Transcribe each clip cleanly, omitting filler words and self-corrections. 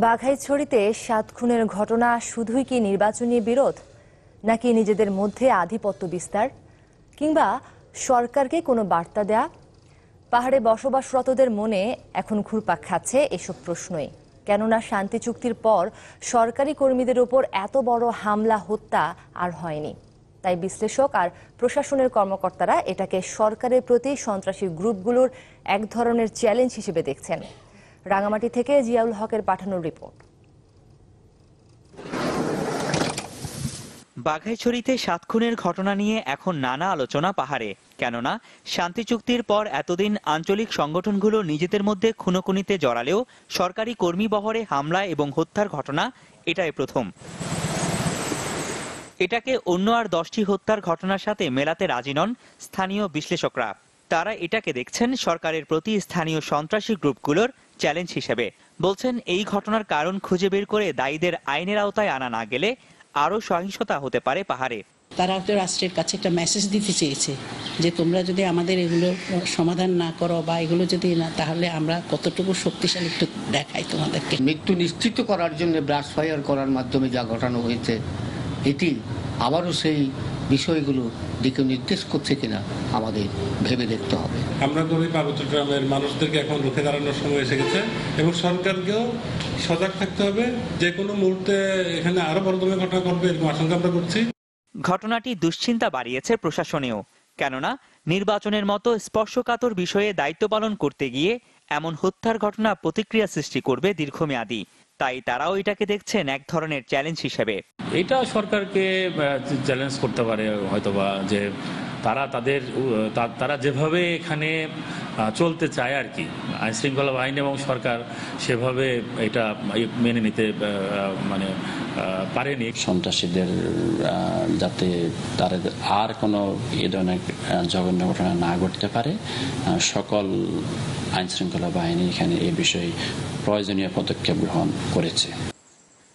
বাঘাইছড়িতে ৭ খুনের ঘটনা শুধুই কি নির্বাচনী বিরোধ, নাকি নিজেদের মধ্যে আধিপত্য বিস্তার, কিংবা সরকারকে কোনো বার্তা দেয়া? পাহাড়ে বসবাসরতদের মনে এখন ঘুরপাক খাচ্ছে এসব প্রশ্নই। কেননা শান্তি চুক্তির পর সরকারি কর্মীদের উপর এত বড় হামলা হত্যা আর হয়নি। তাই বিশ্লেষক আর প্রশাসনের কর্মকর্তারা এটাকে সরকারের প্রতি সন্ত্রাসী গ্রুপগুলোর এক ধরনের চ্যালেঞ্জ হিসেবে দেখছেন। রাঙামাটি থেকে জিয়াউল হকের পাঠানো রিপোর্ট। বাঘাইছড়িতে ৭ খুনের ঘটনা নিয়ে এখন নানা আলোচনা পাহাড়ে। কেননা শান্তি চুক্তির পর এতদিন আঞ্চলিক সংগঠনগুলো নিজেদের মধ্যে খুনোখুনিতে জড়ালেও সরকারি কর্মী বহরে হামলা এবং হত্যার ঘটনা এটাই প্রথম। এটাকে অন্য আর 10টি হত্যার ঘটনার সাথে মেলাতে রাজি নন স্থানীয় বিশ্লেষকরা। তারা এটাকে দেখছেন সরকারের প্রতি স্থানীয় সন্ত্রাসী গ্রুপগুলোর চ্যালেঞ্জ হিসেবে। বলছেন এই ঘটনার কারণ খুঁজে বের করে দায়ীদের আইনের আওতায় আনা না গেলে আরও সহিংসতা হতে পারে পাহাড়ে। তারা তো রাষ্ট্রের কাছে একটা মেসেজ দিতে চেয়েছে যে তোমরা যদি আমাদের এগুলো সমাধান না করো বা এগুলো যদি না, তাহলে আমরা কতটুকু শক্তিশালী একটু দেখাই তোমাদেরকে। মৃত্যু নিশ্চিত করার জন্য ব্রাশ ফায়ার করার মাধ্যমে যা ঘটানো হয়েছে, এটি আবারও সেই বিষয়গুলো দিকে নির্দেশ করছে কিনা আমাদের ভেবে দেখতে হবে। আমরা করি পার্বত্য গ্রামের মানুষদেরকে এখন রুখে দাঁড়ানোর সময় এসে গেছে এবং সরকারকেও সজাগ থাকতে হবে। যে কোনো মুহূর্তে এখানে আরো বড় ধরনের ঘটনা ঘটবে এরকম আশঙ্কা আমরা করছি। ঘটনাটি দুশ্চিন্তা বাড়িয়েছে প্রশাসনেও। কেননা নির্বাচনের মতো স্পর্শকাতর বিষয়ে দায়িত্ব পালন করতে গিয়ে এমন হত্যার ঘটনা প্রতিক্রিয়া সৃষ্টি করবে দীর্ঘমেয়াদী। তাই তারাও এটাকে দেখছেন এক ধরনের চ্যালেঞ্জ হিসেবে। এটা সরকারকে চ্যালেঞ্জ করতে পারে হয়তোবা, যে তারা যেভাবে এখানে চলতে চায় আর কি, আইন শৃঙ্খলা বাহিনী এবং সরকার সেভাবে এটা মেনে নিতে পারেনি। সন্ত্রাসীদের যাতে তারা আর কোনো এ ধরনের জঘন্য ঘটনা না ঘটতে পারে, সকল আইন শৃঙ্খলা বাহিনী এখানে এই বিষয়ে প্রয়োজনীয় পদক্ষেপ গ্রহণ করেছে।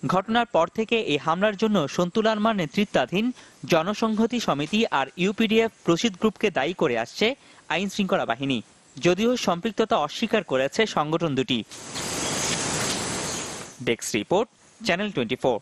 ঘটনার পর থেকে এই হামলার জন্য সন্তু লারমার নেতৃত্বাধীন জনসংহতি সমিতি আর ইউপিডিএফ প্রসিদ্ধ গ্রুপকে দায়ী করে আসছে আইন শৃঙ্খলা বাহিনী, যদিও সম্পৃক্ততা অস্বীকার করেছে সংগঠন দুটি। Desk report, channel 24।